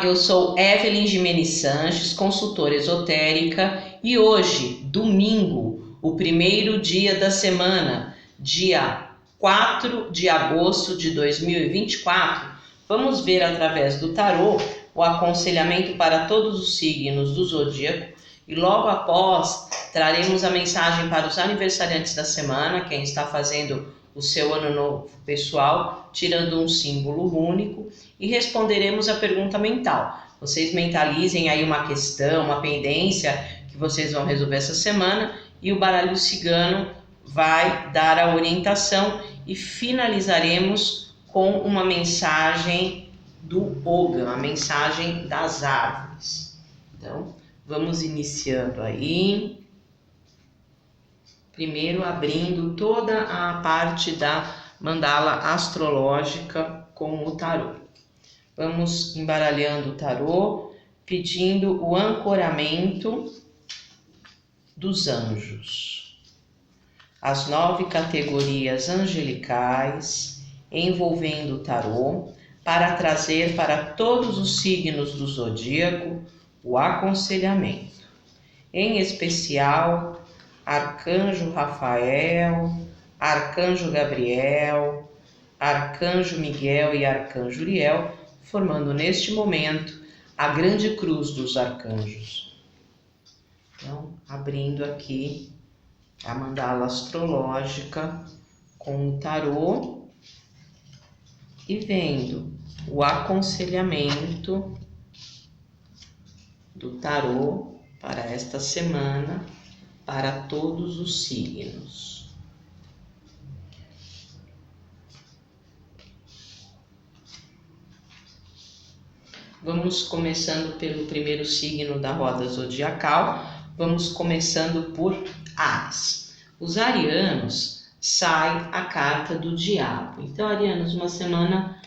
Olá, eu sou Evelyn Gimenez Sanches, consultora esotérica, e hoje, domingo, o primeiro dia da semana, dia 4 de agosto de 2024, vamos ver através do tarô o aconselhamento para todos os signos do zodíaco e logo após traremos a mensagem para os aniversariantes da semana, quem está fazendo o seu ano novo pessoal, tirando um símbolo único, e responderemos a pergunta mental. Vocês mentalizem aí uma questão, uma pendência que vocês vão resolver essa semana, e o baralho cigano vai dar a orientação e finalizaremos com uma mensagem do Ogam, a mensagem das árvores. Então, vamos iniciando aí. Primeiro abrindo toda a parte da mandala astrológica com o tarô. Vamos embaralhando o tarô, pedindo o ancoramento dos anjos. As 9 categorias angelicais envolvendo o tarô para trazer para todos os signos do zodíaco o aconselhamento. Em especial, Arcanjo Rafael, Arcanjo Gabriel, Arcanjo Miguel e Arcanjo Uriel, formando neste momento a grande cruz dos arcanjos. Então, abrindo aqui a mandala astrológica com o tarô e vendo o aconselhamento do tarô para esta semana, para todos os signos. Vamos começando pelo primeiro signo da roda zodiacal, vamos começando por Áries. Os arianos, sai a carta do diabo. Então, arianos, uma semana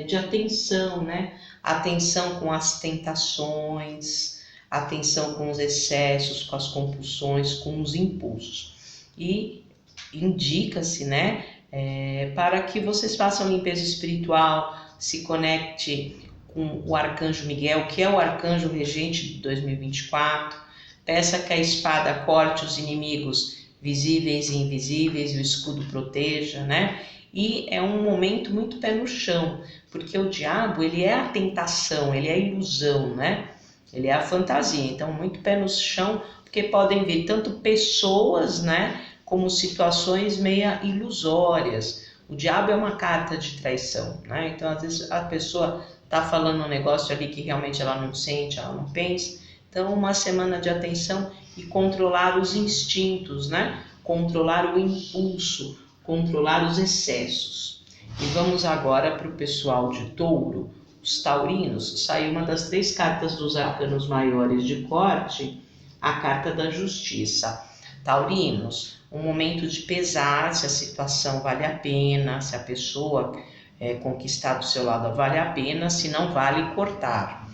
de atenção, né? Atenção com as tentações, atenção com os excessos, com as compulsões, com os impulsos. E indica-se, né, para que vocês façam limpeza espiritual, se conecte com o Arcanjo Miguel, que é o arcanjo regente de 2024. Peça que a espada corte os inimigos visíveis e invisíveis e o escudo proteja, né? E é um momento muito pé no chão, porque o diabo, ele é a tentação, ele é a ilusão, né? Ele é a fantasia, então muito pé no chão, porque podem vir tanto pessoas, né, como situações meia ilusórias. O diabo é uma carta de traição, né? Então às vezes a pessoa está falando um negócio ali que realmente ela não sente, ela não pensa. Então uma semana de atenção e controlar os instintos, né? Controlar o impulso, controlar os excessos. E vamos agora para o pessoal de Touro. Os taurinos, saiu uma das 3 cartas dos arcanos maiores de corte, a carta da justiça. Taurinos, um momento de pesar se a situação vale a pena, se a pessoa conquistar do seu lado vale a pena, se não vale cortar.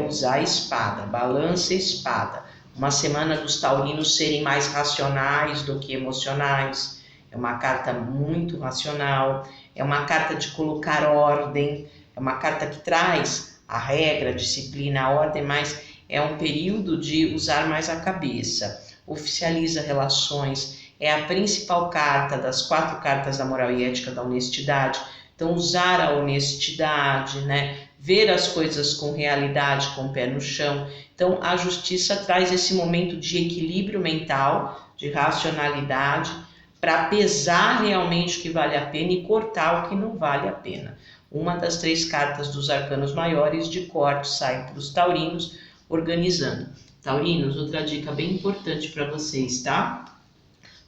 Usar a espada, balança a espada. Uma semana dos taurinos serem mais racionais do que emocionais. É uma carta muito racional, é uma carta de colocar ordem, é uma carta que traz a regra, a disciplina, a ordem, mas é um período de usar mais a cabeça. Oficializa relações, é a principal carta das 4 cartas da moral e ética da honestidade. Então, usar a honestidade, né? Ver as coisas com realidade, com o pé no chão. Então, a justiça traz esse momento de equilíbrio mental, de racionalidade, para pesar realmente o que vale a pena e cortar o que não vale a pena. Uma das 3 cartas dos arcanos maiores de corte sai para os taurinos, organizando. Taurinos, outra dica bem importante para vocês, tá?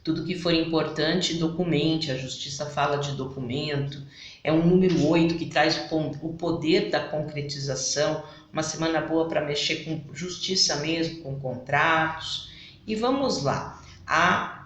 Tudo que for importante, documente. A justiça fala de documento. É um número 8 que traz o poder da concretização. Uma semana boa para mexer com justiça mesmo, com contratos. E vamos lá.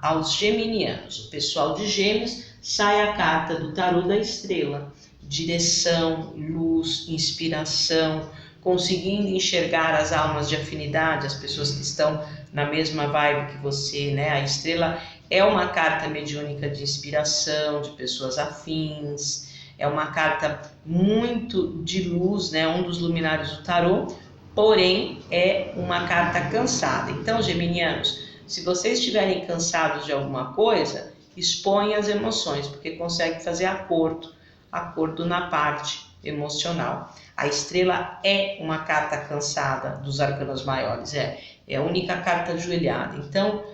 Aos geminianos, o pessoal de Gêmeos, sai a carta do tarô da estrela. Direção, luz, inspiração, conseguindo enxergar as almas de afinidade, as pessoas que estão na mesma vibe que você, né? A estrela é uma carta mediúnica de inspiração, de pessoas afins, é uma carta muito de luz, né? Um dos luminares do tarô, porém é uma carta cansada. Então, geminianos, se vocês estiverem cansados de alguma coisa, exponha as emoções, porque consegue fazer acordo na parte emocional. A estrela é uma carta cansada dos arcanos maiores, é a única carta ajoelhada. Então,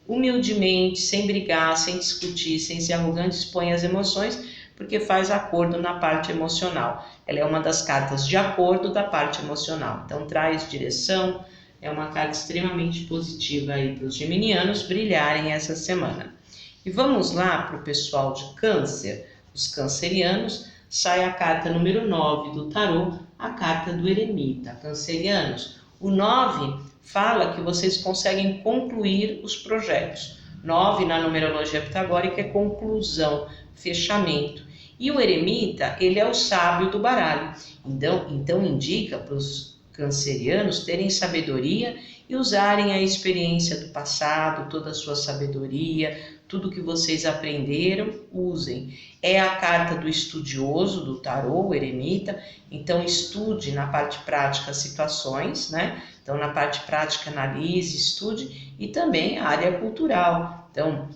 humildemente, sem brigar, sem discutir, sem ser arrogante, expõe as emoções, porque faz acordo na parte emocional. Ela é uma das cartas de acordo da parte emocional. Então, traz direção, é uma carta extremamente positiva aí para os geminianos brilharem essa semana. E vamos lá para o pessoal de Câncer, os cancerianos. Sai a carta número 9 do tarô, a carta do eremita. Cancerianos, o 9 fala que vocês conseguem concluir os projetos. 9 na numerologia pitagórica é conclusão, fechamento. E o eremita, ele é o sábio do baralho. Então indica para os cancerianos terem sabedoria e usarem a experiência do passado, toda a sua sabedoria, tudo que vocês aprenderam, usem. É a carta do estudioso do tarô, o eremita, então estude na parte prática as situações, né? Então na parte prática analise, estude, e também a área cultural. Então,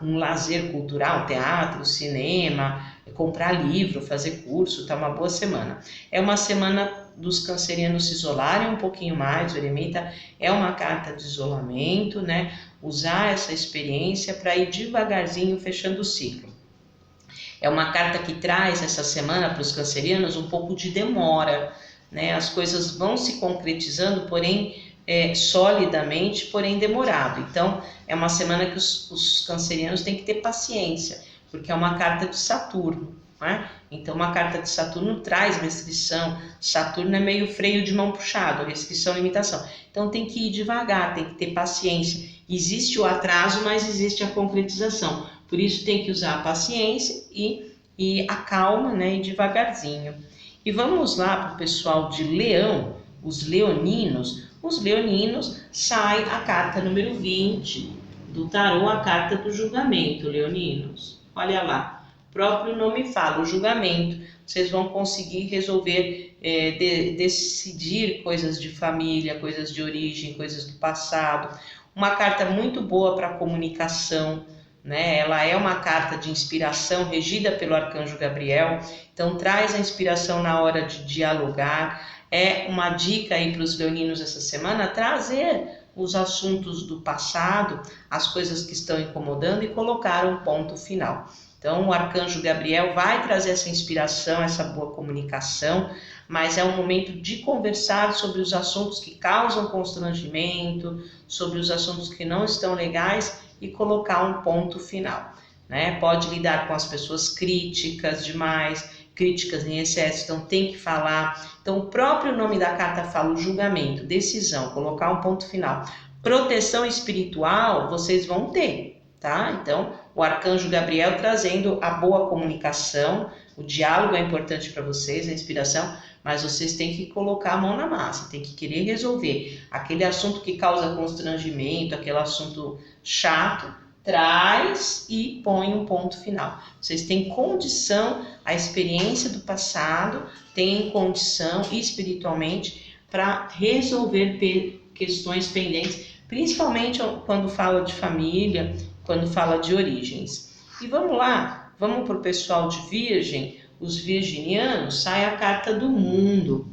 um lazer cultural, teatro, cinema, comprar livro, fazer curso, tá uma boa semana. É uma semana dos cancerianos se isolarem um pouquinho mais, o eremita é uma carta de isolamento, né? Usar essa experiência para ir devagarzinho fechando o ciclo. É uma carta que traz essa semana para os cancerianos um pouco de demora, né? As coisas vão se concretizando, porém solidamente, porém demorado. Então, é uma semana que os cancerianos têm que ter paciência, porque é uma carta de Saturno, né? Então, uma carta de Saturno traz restrição. Saturno é meio freio de mão puxado, restrição, limitação. Então, tem que ir devagar, tem que ter paciência. Existe o atraso, mas existe a concretização. Por isso, tem que usar a paciência e a calma, né? E devagarzinho. E vamos lá para o pessoal de Leão, os leoninos. Os leoninos, sai a carta número 20 do tarô, a carta do julgamento, leoninos. Olha lá, o próprio nome fala, o julgamento. Vocês vão conseguir resolver, decidir coisas de família, coisas de origem, coisas do passado. Uma carta muito boa para comunicação, né? Ela é uma carta de inspiração regida pelo arcanjo Gabriel, então traz a inspiração na hora de dialogar. É uma dica aí para os leoninos essa semana, trazer os assuntos do passado, as coisas que estão incomodando e colocar um ponto final. Então o arcanjo Gabriel vai trazer essa inspiração, essa boa comunicação, mas é um momento de conversar sobre os assuntos que causam constrangimento, sobre os assuntos que não estão legais e colocar um ponto final, né? Pode lidar com as pessoas críticas demais, críticas em excesso, então tem que falar. Então o próprio nome da carta fala o julgamento, decisão, colocar um ponto final. Proteção espiritual vocês vão ter, tá? Então o arcanjo Gabriel trazendo a boa comunicação, o diálogo é importante para vocês, a inspiração, mas vocês têm que colocar a mão na massa, tem que querer resolver. Aquele assunto que causa constrangimento, aquele assunto chato, traz e põe um ponto final. Vocês têm condição, a experiência do passado tem condição espiritualmente para resolver questões pendentes, principalmente quando fala de família, quando fala de origens. E vamos lá, vamos para o pessoal de Virgem, os virginianos, sai a carta do mundo.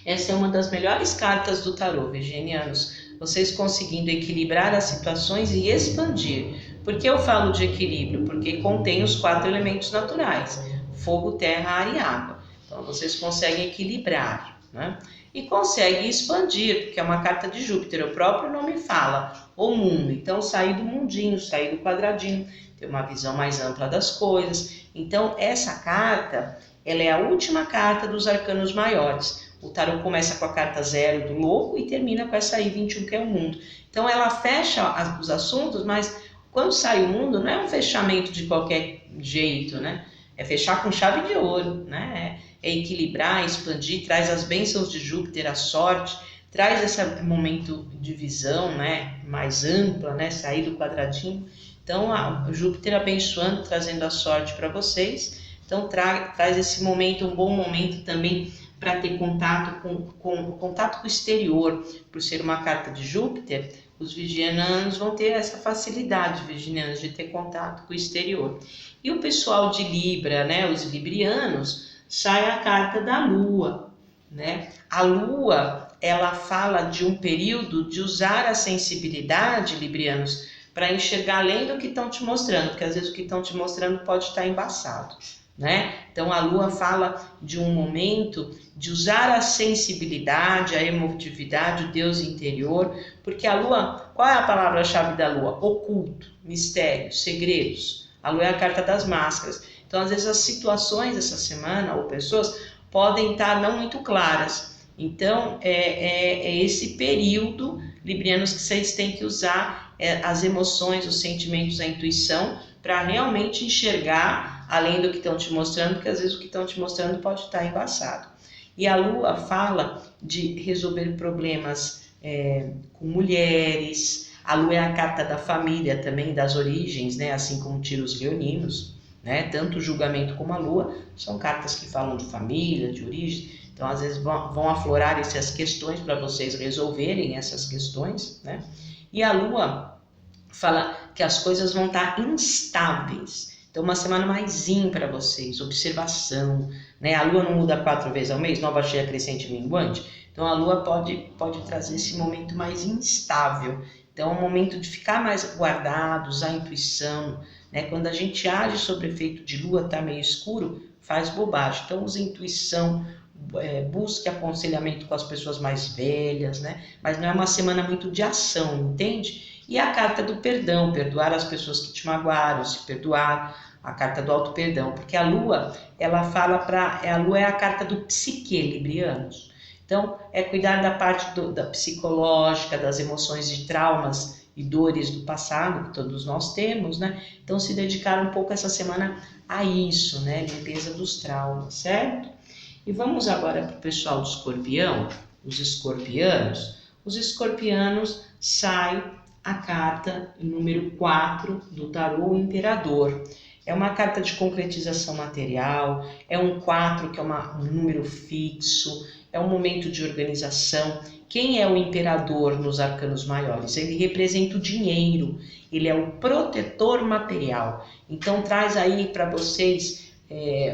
Essa é uma das melhores cartas do tarô, virginianos. Vocês conseguindo equilibrar as situações e expandir. Por que eu falo de equilíbrio? Porque contém os 4 elementos naturais: fogo, terra, ar e água. Então vocês conseguem equilibrar, né? E conseguem expandir, porque é uma carta de Júpiter. O próprio nome fala, o mundo. Então sair do mundinho, sair do quadradinho, ter uma visão mais ampla das coisas. Então essa carta, ela é a última carta dos arcanos maiores. O tarô começa com a carta 0 do louco e termina com essa aí 21, que é o mundo. Então ela fecha os assuntos, mas quando sai o mundo não é um fechamento de qualquer jeito, né? É fechar com chave de ouro, né? É equilibrar, expandir, traz as bênçãos de Júpiter, a sorte, traz esse momento de visão, né? Mais ampla, né? Sair do quadradinho. Então, o Júpiter abençoando, trazendo a sorte para vocês, Então traz esse momento, um bom momento também para ter contato contato com o exterior. Por ser uma carta de Júpiter, os virginianos vão ter essa facilidade, virginianos, de ter contato com o exterior. E o pessoal de Libra, né, os librianos, sai a carta da Lua, né? A Lua, ela fala de um período de usar a sensibilidade, librianos, para enxergar além do que estão te mostrando, porque às vezes o que estão te mostrando pode estar embaçado, né? Então a Lua fala de um momento de usar a sensibilidade, a emotividade, o Deus interior, porque a Lua, qual é a palavra-chave da Lua? Oculto, mistério, segredos. A Lua é a carta das máscaras. Então às vezes as situações essa semana, ou pessoas, podem estar não muito claras. Então é esse período, librianos, que vocês têm que usar as emoções, os sentimentos, a intuição, para realmente enxergar além do que estão te mostrando, porque às vezes o que estão te mostrando pode estar embaçado. E a Lua fala de resolver problemas com mulheres. A Lua é a carta da família também, das origens, né? Assim como tiros leoninos, né? Tanto o julgamento como a Lua são cartas que falam de família, de origem. Então às vezes vão aflorar essas questões para vocês resolverem essas questões, né? E a Lua fala que as coisas vão estar instáveis. Então, uma semana mais para vocês, observação, né? A Lua não muda 4 vezes ao mês, nova cheia, crescente e minguante. Então, a Lua pode trazer esse momento mais instável. Então, é um momento de ficar mais guardado, usar a intuição, né? Quando a gente age sobre efeito de Lua, tá meio escuro, faz bobagem. Então, use a intuição, busque aconselhamento com as pessoas mais velhas, né? Mas não é uma semana muito de ação, entende? E a carta do perdão, perdoar as pessoas que te magoaram, se perdoar, a carta do auto-perdão, porque a Lua, ela fala a Lua é a carta do psique, librianos. Então, é cuidar da parte da psicológica, das emoções de traumas e dores do passado, que todos nós temos, né? Então, se dedicar um pouco essa semana a isso, né? Limpeza dos traumas, certo? E vamos agora para o pessoal do Escorpião, os escorpianos. Os escorpianos saem a carta número 4 do tarô, o Imperador. É uma carta de concretização material, é um 4 que é um número fixo, é um momento de organização. Quem é o Imperador nos arcanos maiores? Ele representa o dinheiro, ele é o protetor material. Então traz aí para vocês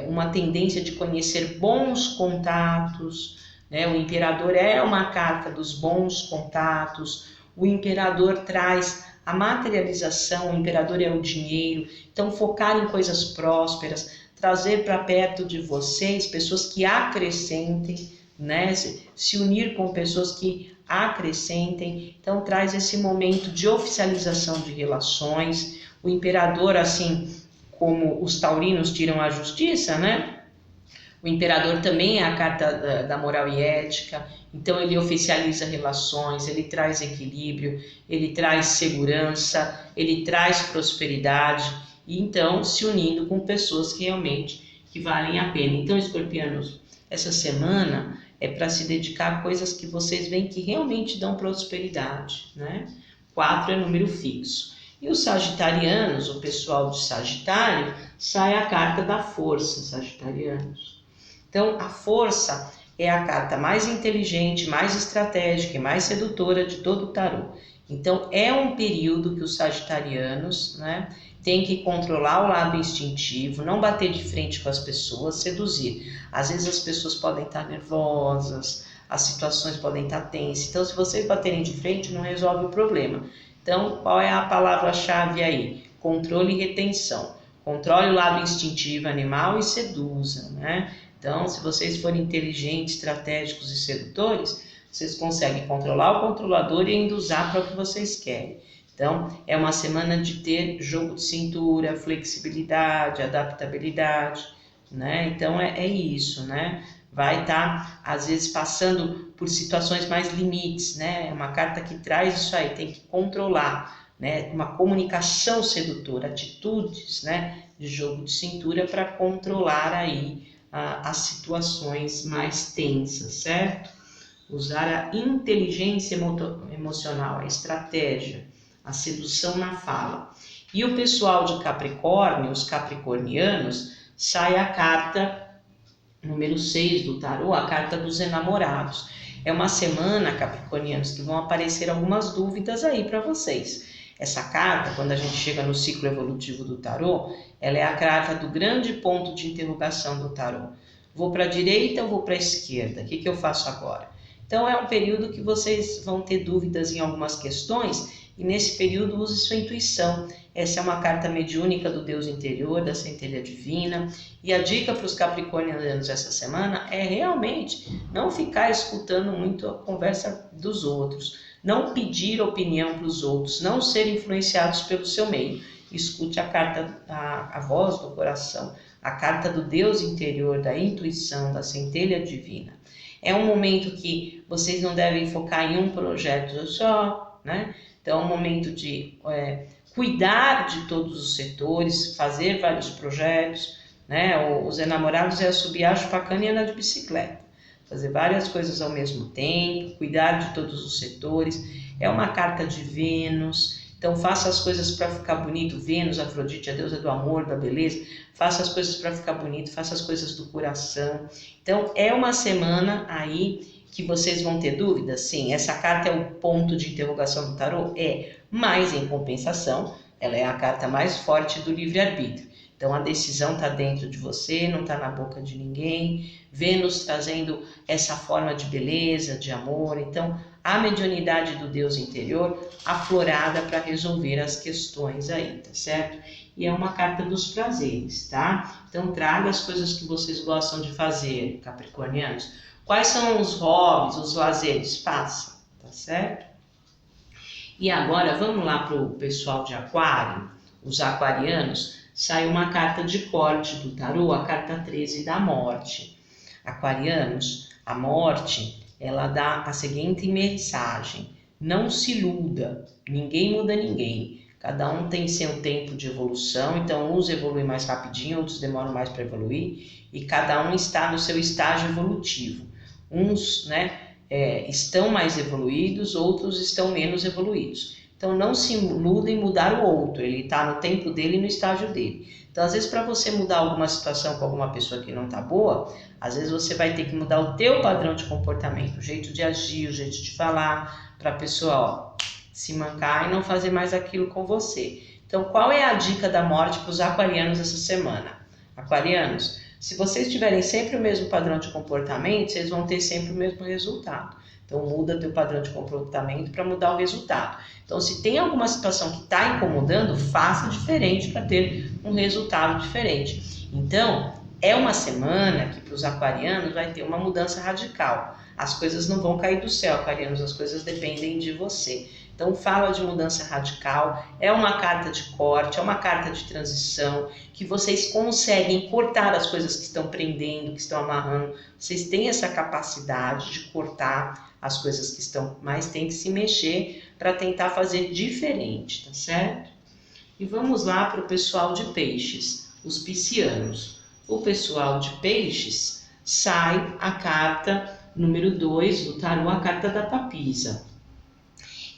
uma tendência de conhecer bons contatos, né? O Imperador é uma carta dos bons contatos. O Imperador traz a materialização, o Imperador é o dinheiro. Então focar em coisas prósperas, trazer para perto de vocês pessoas que acrescentem, né? Se unir com pessoas que acrescentem. Então traz esse momento de oficialização de relações. O Imperador, assim como os taurinos tiram a justiça, né? O Imperador também é a carta da moral e ética, então ele oficializa relações, ele traz equilíbrio, ele traz segurança, ele traz prosperidade, e então se unindo com pessoas que realmente valem a pena. Então, escorpianos, essa semana é para se dedicar a coisas que vocês veem que realmente dão prosperidade, né? 4 é número fixo. E os sagitarianos, o pessoal de Sagitário, sai a carta da força, sagitarianos. Então, a força é a carta mais inteligente, mais estratégica e mais sedutora de todo o tarô. Então, é um período que os sagitarianos, né, têm que controlar o lado instintivo, não bater de frente com as pessoas, seduzir. Às vezes as pessoas podem estar nervosas, as situações podem estar tensas. Então, se vocês baterem de frente, não resolve o problema. Então, qual é a palavra-chave aí? Controle e retenção. Controle o lado instintivo animal e seduza, né? Então, se vocês forem inteligentes, estratégicos e sedutores, vocês conseguem controlar o controlador e ainda usar para o que vocês querem. Então, é uma semana de ter jogo de cintura, flexibilidade, adaptabilidade, né? Então, é isso, né? Vai estar, às vezes, passando por situações mais limites, né? É uma carta que traz isso aí, tem que controlar, né? Uma comunicação sedutora, atitudes, né? De jogo de cintura para controlar aí as situações mais tensas, certo? Usar a inteligência emocional, a estratégia, a sedução na fala. E o pessoal de Capricórnio, os capricornianos, sai a carta número 6 do tarô, a carta dos enamorados. É uma semana, capricornianos, que vão aparecer algumas dúvidas aí para vocês. Essa carta, quando a gente chega no ciclo evolutivo do tarô, ela é a carta do grande ponto de interrogação do tarô. Vou para a direita ou vou para a esquerda? O que eu faço agora? Então é um período que vocês vão ter dúvidas em algumas questões e nesse período use sua intuição. Essa é uma carta mediúnica do Deus interior, da centelha divina. E a dica para os capricornianos essa semana é realmente não ficar escutando muito a conversa dos outros, não pedir opinião para os outros, não ser influenciados pelo seu meio. Escute a carta, a voz do coração, a carta do Deus interior, da intuição, da centelha divina. É um momento que vocês não devem focar em um projeto só, né? Então é um momento de cuidar de todos os setores, fazer vários projetos, né? Os enamorados é assobiar, chupar cana e andar de bicicleta. Fazer várias coisas ao mesmo tempo, cuidar de todos os setores. É uma carta de Vênus. Então faça as coisas para ficar bonito. Vênus, Afrodite, a deusa do amor, da beleza. Faça as coisas para ficar bonito, faça as coisas do coração. Então é uma semana aí que vocês vão ter dúvidas? Sim, essa carta é o ponto de interrogação do tarô? É, mas em compensação, ela é a carta mais forte do livre-arbítrio. Então a decisão está dentro de você, não está na boca de ninguém. Vênus trazendo essa forma de beleza, de amor. Então a mediunidade do Deus interior aflorada para resolver as questões aí, tá certo? E é uma carta dos prazeres, tá? Então traga as coisas que vocês gostam de fazer, capricornianos. Quais são os hobbies, os lazeres? Faça, tá certo? E agora vamos lá para o pessoal de aquário, os aquarianos. Sai uma carta de corte do tarô, a carta 13 da morte. Aquarianos, a morte, ela dá a seguinte mensagem: não se iluda, ninguém muda ninguém. Cada um tem seu tempo de evolução, então uns evoluem mais rapidinho, outros demoram mais para evoluir, e cada um está no seu estágio evolutivo. Uns, estão mais evoluídos, outros estão menos evoluídos. Então não se iluda em mudar o outro, ele está no tempo dele e no estágio dele. Então às vezes para você mudar alguma situação com alguma pessoa que não está boa, às vezes você vai ter que mudar o teu padrão de comportamento, o jeito de agir, o jeito de falar, para a pessoa se mancar e não fazer mais aquilo com você. Então qual é a dica da morte para os aquarianos essa semana? Aquarianos, se vocês tiverem sempre o mesmo padrão de comportamento, vocês vão ter sempre o mesmo resultado. Então muda teu padrão de comportamento para mudar o resultado. Então se tem alguma situação que está incomodando, faça diferente para ter um resultado diferente. Então é uma semana que para os aquarianos vai ter uma mudança radical. As coisas não vão cair do céu, aquarianos, as coisas dependem de você. Então fala de mudança radical, é uma carta de corte, é uma carta de transição, que vocês conseguem cortar as coisas que estão prendendo, que estão amarrando. Vocês têm essa capacidade de cortar as coisas que estão, mas tem que se mexer para tentar fazer diferente, tá certo? E vamos lá para o pessoal de peixes, os piscianos. O pessoal de peixes sai a carta número 2 do tarô, a carta da papisa.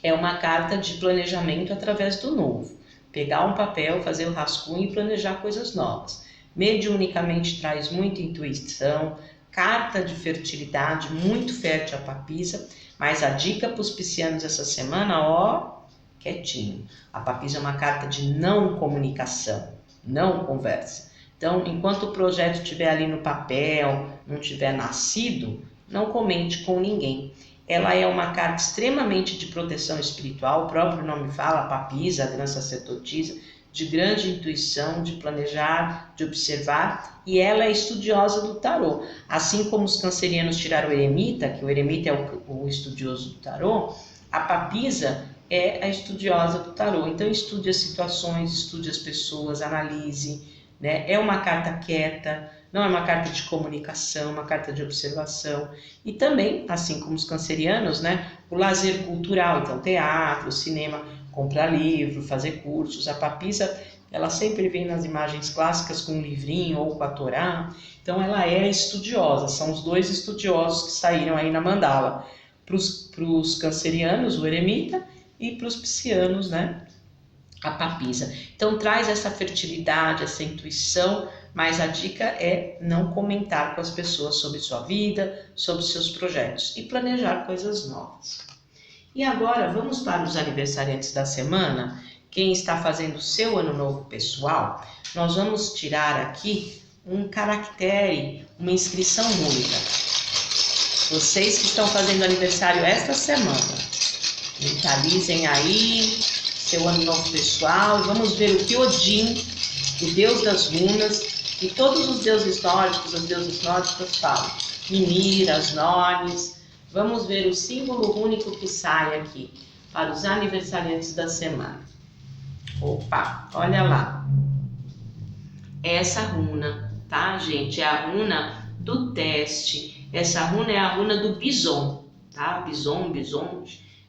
É uma carta de planejamento através do novo. Pegar um papel, fazer o rascunho e planejar coisas novas. Mediunicamente traz muita intuição, carta de fertilidade, muito fértil a papisa, mas a dica para os piscianos essa semana, quietinho. A papisa é uma carta de não comunicação, não conversa. Então, enquanto o projeto estiver ali no papel, não tiver nascido, não comente com ninguém. Ela é uma carta extremamente de proteção espiritual, o próprio nome fala, a papisa, a grande sacerdotisa, de grande intuição, de planejar, de observar, e ela é estudiosa do tarô. Assim como os cancerianos tiraram o eremita, que o eremita é o estudioso do tarô, a papisa é a estudiosa do tarô. Então estude as situações, estude as pessoas, analise, né? É uma carta quieta, não é uma carta de comunicação, uma carta de observação. E também, assim como os cancerianos, né, o lazer cultural, então teatro, cinema, comprar livro, fazer cursos. A papisa, ela sempre vem nas imagens clássicas com um livrinho ou com a Torá. Então ela é estudiosa, são os dois estudiosos que saíram aí na mandala. Para os cancerianos, o eremita, e para os piscianos, né, a papisa. Então traz essa fertilidade, essa intuição, mas a dica é não comentar com as pessoas sobre sua vida, sobre seus projetos e planejar coisas novas. E agora vamos para os aniversariantes da semana. Quem está fazendo o seu ano novo pessoal, nós vamos tirar aqui um caractere, uma inscrição única. Vocês que estão fazendo aniversário esta semana, mentalizem aí seu ano novo pessoal. Vamos ver o que Odin, o deus das runas, e todos os deuses nórdicos, as deusas nórdicas falam. Mimir, as Nornes. Vamos ver o símbolo único que sai aqui para os aniversariantes da semana. Opa, olha lá. Essa runa, tá, gente? É a runa do teste. Essa runa é a runa do bison, tá? Bison,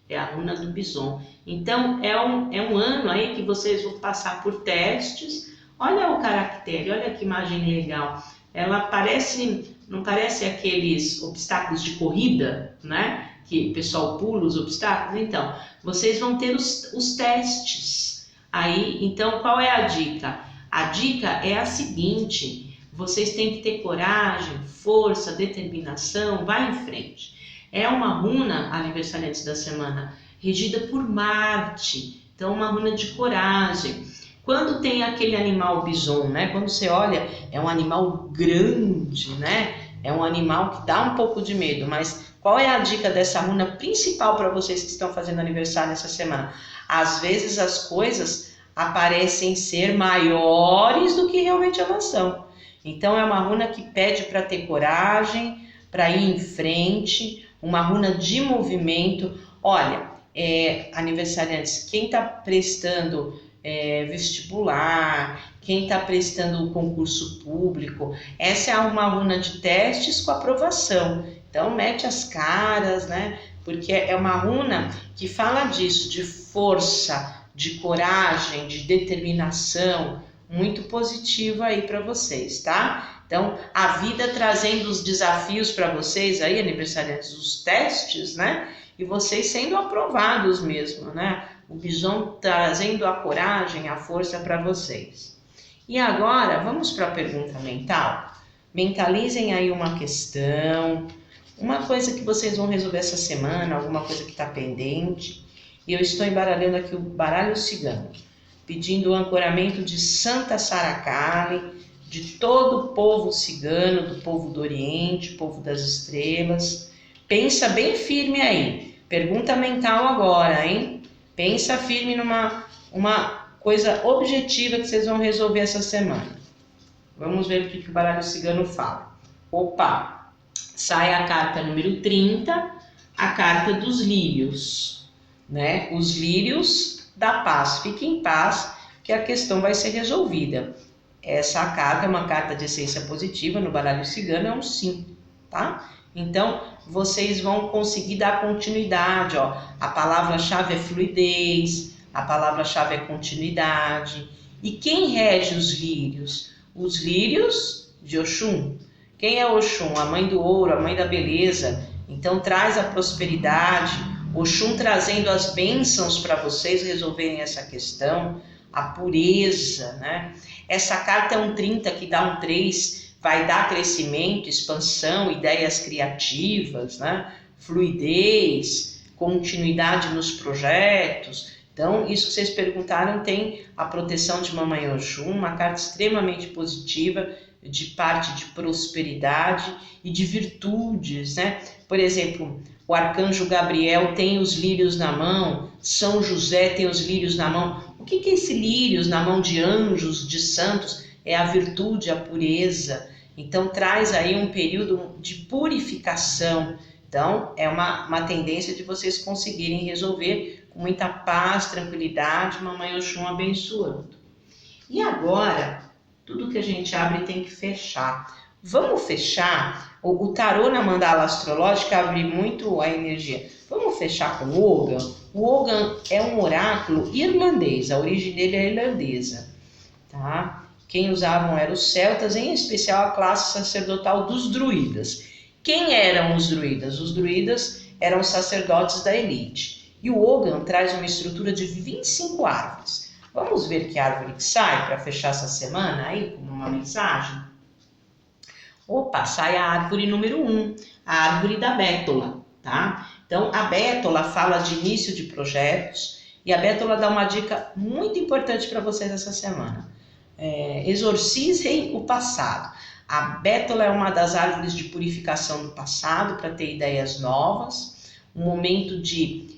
é a runa do bison. Então, é um ano aí que vocês vão passar por testes. Olha o caractere, olha que imagem legal. Ela parece, não parece aqueles obstáculos de corrida, né? Que o pessoal pula os obstáculos. Então, vocês vão ter os testes. Aí, então, qual é a dica? A dica é a seguinte: vocês têm que ter coragem, força, determinação, vai em frente. É uma runa, aniversariante da semana, regida por Marte. Então, uma runa de coragem. Quando tem aquele animal bison, né? Quando você olha, é um animal grande, né? É um animal que dá um pouco de medo. Mas qual é a dica dessa runa principal para vocês que estão fazendo aniversário nessa semana? Às vezes as coisas aparecem ser maiores do que realmente elas são. Então, é uma runa que pede para ter coragem, para ir em frente, uma runa de movimento. Olha, aniversariantes, quem está prestando vestibular, quem está prestando o concurso público, essa é uma runa de testes com aprovação. Então, mete as caras, né? Porque é uma runa que fala disso, de força, de coragem, de determinação, muito positiva aí para vocês, tá? Então, a vida trazendo os desafios para vocês aí, aniversariantes, os testes, né? E vocês sendo aprovados mesmo, né? O bison trazendo a coragem, a força para vocês. E agora, vamos para a pergunta mental? Mentalizem aí uma questão, uma coisa que vocês vão resolver essa semana, alguma coisa que está pendente. E eu estou embaralhando aqui o baralho cigano, pedindo o ancoramento de Santa Sara Kali, de todo o povo cigano, do povo do Oriente, povo das estrelas. Pensa bem firme aí. Pergunta mental agora, hein? Pensa firme numa coisa objetiva que vocês vão resolver essa semana. Vamos ver o que o baralho cigano fala. Opa! Sai a carta número 30, a carta dos lírios, né? Os lírios da paz. Fique em paz, que a questão vai ser resolvida. Essa carta é uma carta de essência positiva, no baralho cigano é um sim, tá? Então, vocês vão conseguir dar continuidade, ó. A palavra-chave é fluidez, a palavra-chave é continuidade. E quem rege os lírios? Os lírios de Oxum. Quem é Oxum? A mãe do ouro, a mãe da beleza. Então, traz a prosperidade. Oxum trazendo as bênçãos para vocês resolverem essa questão. A pureza, né? Essa carta é um 30 que dá um 3, vai dar crescimento, expansão, ideias criativas, né? Fluidez, continuidade nos projetos. Então, isso que vocês perguntaram tem a proteção de Mamãe Oxum, uma carta extremamente positiva, de parte de prosperidade e de virtudes, né? Por exemplo, o arcanjo Gabriel tem os lírios na mão, São José tem os lírios na mão. O que é esse lírios na mão de anjos, de santos? É a virtude, a pureza. Então, traz aí um período de purificação. Então, é uma tendência de vocês conseguirem resolver com muita paz, tranquilidade, Mamãe Oxum abençoando. E agora, tudo que a gente abre tem que fechar. Vamos fechar? O tarô na mandala astrológica abre muito a energia. Vamos fechar com o Ogham? O Ogham é um oráculo irlandês, a origem dele é irlandesa, tá? Quem usavam eram os celtas, em especial a classe sacerdotal dos druidas. Quem eram os druidas? Os druidas eram os sacerdotes da elite. E o Ogham traz uma estrutura de 25 árvores. Vamos ver que árvore que sai para fechar essa semana aí como uma mensagem? Opa, sai a árvore número 1, a árvore da bétula, tá? Então, a bétula fala de início de projetos e a bétula dá uma dica muito importante para vocês essa semana. Exorcizem o passado. A bétula é uma das árvores de purificação do passado para ter ideias novas, um momento de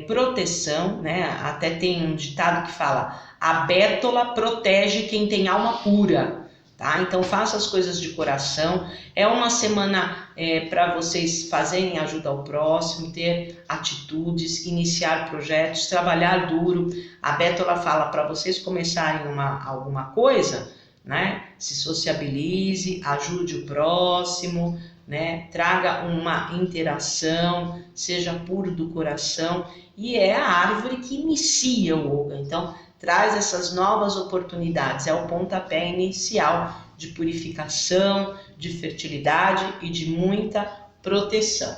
proteção, né? Até tem um ditado que fala: a bétula protege quem tem alma pura. Tá? Então faça as coisas de coração. É uma semana para vocês fazerem ajuda ao próximo, ter atitudes, iniciar projetos, trabalhar duro. A bétula fala para vocês começarem alguma coisa, né? Se sociabilize, ajude o próximo, né? Traga uma interação, seja puro do coração. E é a árvore que inicia o yoga. Então traz essas novas oportunidades, é o pontapé inicial de purificação, de fertilidade e de muita proteção.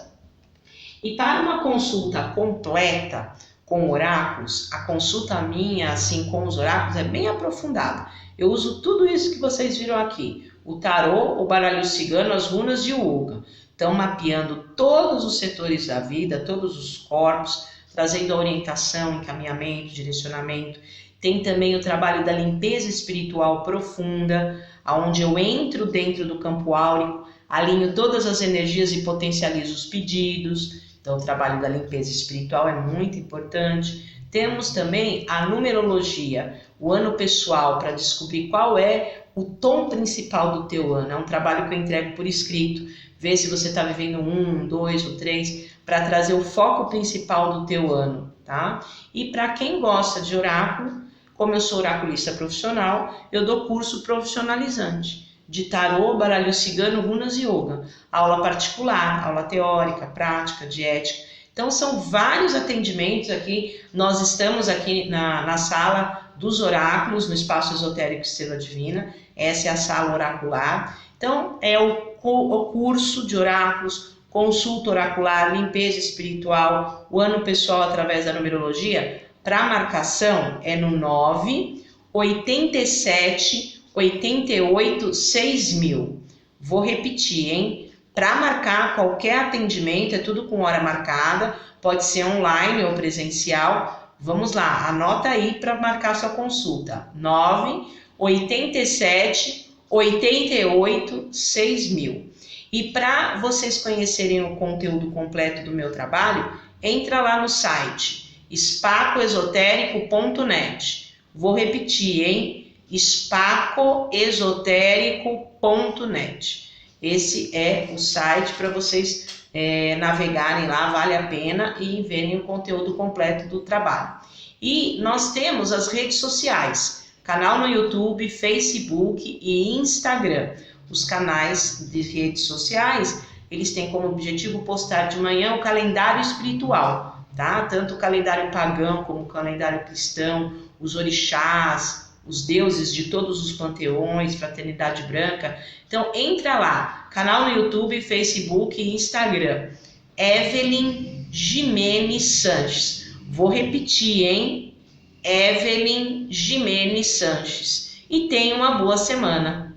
E para uma consulta completa com oráculos, a consulta minha, assim com os oráculos, é bem aprofundada. Eu uso tudo isso que vocês viram aqui, o tarô, o baralho cigano, as runas e o yoga. Então, mapeando todos os setores da vida, todos os corpos, trazendo a orientação, encaminhamento, direcionamento. Tem também o trabalho da limpeza espiritual profunda, onde eu entro dentro do campo áurico, alinho todas as energias e potencializo os pedidos. Então, o trabalho da limpeza espiritual é muito importante. Temos também a numerologia, o ano pessoal, para descobrir qual é o tom principal do teu ano. É um trabalho que eu entrego por escrito. Ver se você está vivendo 1, 2 ou 3, para trazer o foco principal do teu ano, tá? E para quem gosta de oráculo, como eu sou oraculista profissional, eu dou curso profissionalizante de tarô, baralho cigano, runas e yoga. Aula particular, aula teórica, prática, de ética. Então são vários atendimentos aqui. Nós estamos aqui na sala dos oráculos, no Espaço Esotérico Estrela Divina. Essa é a sala oracular. Então é o curso de oráculos, consulta oracular, limpeza espiritual, o ano pessoal através da numerologia. Para marcação é no 9 87 88 6000. Vou repetir, hein? Para marcar qualquer atendimento, é tudo com hora marcada, pode ser online ou presencial. Vamos lá, anota aí para marcar sua consulta. 9 87 88 6000. E para vocês conhecerem o conteúdo completo do meu trabalho, entra lá no site spacoesotérico.net. Vou repetir, hein? spacoesotérico.net. Esse é o site para vocês navegarem lá, vale a pena, e verem o conteúdo completo do trabalho. E nós temos as redes sociais, canal no YouTube, Facebook e Instagram. Os canais de redes sociais, eles têm como objetivo postar de manhã o calendário espiritual, tá? Tanto o calendário pagão como o calendário cristão, os orixás, os deuses de todos os panteões, fraternidade branca. Então entra lá, canal no YouTube, Facebook e Instagram, Evelyn Jimenez Sanches. Vou repetir, hein? Evelyn Jimenez Sanches. E tenha uma boa semana.